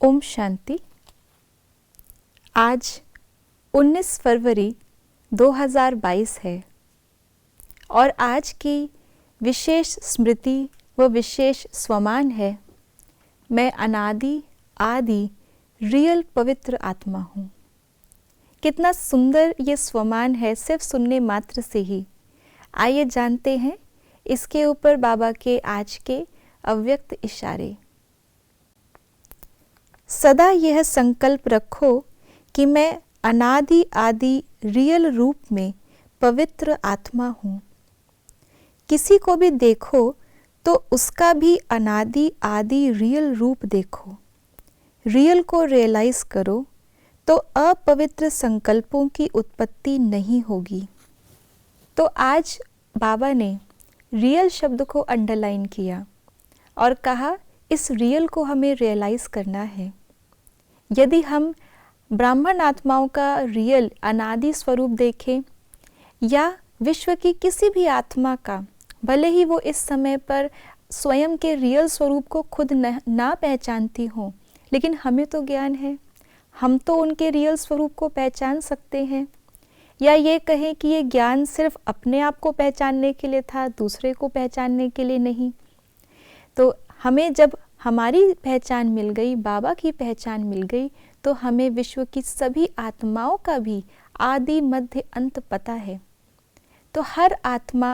ओम शांति। आज 19 फरवरी 2022 है और आज की विशेष स्मृति व विशेष स्वमान है, मैं अनादि आदि रियल पवित्र आत्मा हूँ। कितना सुंदर ये स्वमान है सिर्फ सुनने मात्र से ही। आइए जानते हैं इसके ऊपर बाबा के आज के अव्यक्त इशारे। सदा यह संकल्प रखो कि मैं अनादि आदि रियल रूप में पवित्र आत्मा हूँ। किसी को भी देखो तो उसका भी अनादि आदि रियल रूप देखो। रियल को रियलाइज करो तो अपवित्र संकल्पों की उत्पत्ति नहीं होगी। तो आज बाबा ने रियल शब्द को अंडरलाइन किया और कहा इस रियल को हमें रियलाइज करना है। यदि हम ब्राह्मण आत्माओं का रियल अनादि स्वरूप देखें या विश्व की किसी भी आत्मा का, भले ही वो इस समय पर स्वयं के रियल स्वरूप को खुद ना पहचानती हो, लेकिन हमें तो ज्ञान है, हम तो उनके रियल स्वरूप को पहचान सकते हैं। या ये कहें कि ये ज्ञान सिर्फ अपने आप को पहचानने के लिए था, दूसरे को पहचानने के लिए नहीं। तो हमें जब हमारी पहचान मिल गई, बाबा की पहचान मिल गई, तो हमें विश्व की सभी आत्माओं का भी आदि मध्य अंत पता है। तो हर आत्मा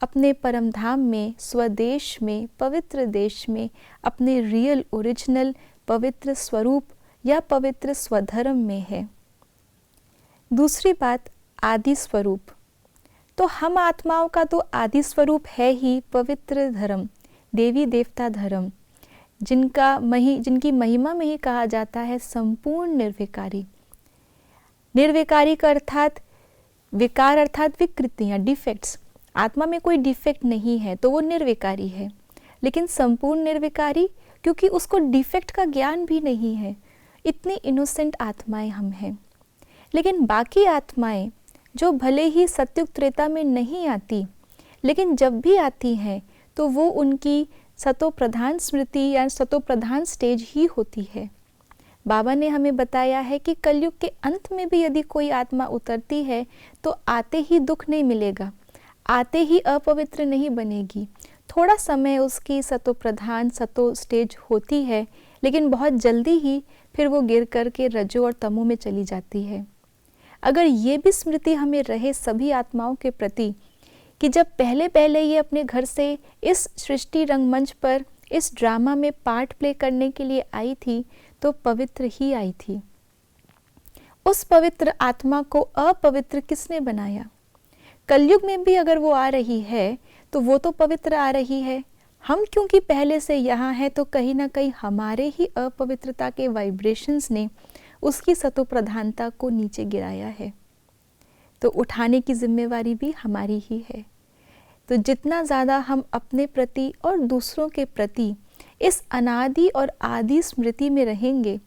अपने परम धाम में, स्वदेश में, पवित्र देश में, अपने रियल ओरिजिनल पवित्र स्वरूप या पवित्र स्वधर्म में है। दूसरी बात, आदि स्वरूप। तो हम आत्माओं का तो आदि स्वरूप है ही पवित्र धर्म, देवी देवता धर्म, जिनकी महिमा में ही कहा जाता है संपूर्ण निर्विकारी। निर्विकारी का अर्थात विकार अर्थात विकृतियाँ, डिफेक्ट्स। आत्मा में कोई डिफेक्ट नहीं है तो वो निर्विकारी है। लेकिन संपूर्ण निर्विकारी क्योंकि उसको डिफेक्ट का ज्ञान भी नहीं है। इतनी इनोसेंट आत्माएं हम हैं। लेकिन बाकी आत्माएं जो भले ही सत्युग त्रेता में नहीं आती, लेकिन जब भी आती हैं तो वो उनकी सतो प्रधान स्मृति या सतो प्रधान स्टेज ही होती है। बाबा ने हमें बताया है कि कलयुग के अंत में भी यदि कोई आत्मा उतरती है तो आते ही दुख नहीं मिलेगा, आते ही अपवित्र नहीं बनेगी। थोड़ा समय उसकी सतो प्रधान सतो स्टेज होती है, लेकिन बहुत जल्दी ही फिर वो गिर कर के रजो और तमो में चली जाती है। अगर ये भी स्मृति हमें रहे सभी आत्माओं के प्रति कि जब पहले ये अपने घर से इस सृष्टि रंगमंच पर इस ड्रामा में पार्ट प्ले करने के लिए आई थी तो पवित्र ही आई थी। उस पवित्र आत्मा को अपवित्र किसने बनाया? कलयुग में भी अगर वो आ रही है तो वो तो पवित्र आ रही है। हम क्योंकि पहले से यहाँ हैं तो कहीं ना कहीं हमारे ही अपवित्रता के वाइब्रेशंस ने उसकी सतो प्रधानता को नीचे गिराया है। तो उठाने की जिम्मेवारी भी हमारी ही है। तो जितना ज़्यादा हम अपने प्रति और दूसरों के प्रति इस अनादि और आदि स्मृति में रहेंगे,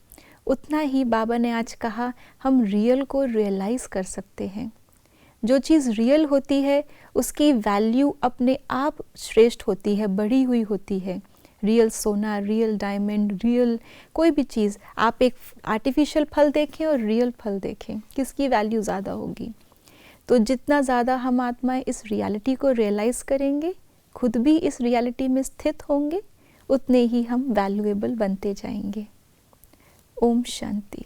उतना ही बाबा ने आज कहा हम रियल को रियलाइज़ कर सकते हैं। जो चीज़ रियल होती है उसकी वैल्यू अपने आप श्रेष्ठ होती है, बढ़ी हुई होती है। रियल सोना, रियल डायमंड, रियल कोई भी चीज़, आप एक आर्टिफिशियल फल देखें और रियल फल देखें, किसकी वैल्यू ज़्यादा होगी? तो जितना ज़्यादा हम आत्माएं इस रियलिटी को रियलाइज़ करेंगे, खुद भी इस रियलिटी में स्थित होंगे, उतने ही हम वैल्यूएबल बनते जाएंगे। ओम शांति।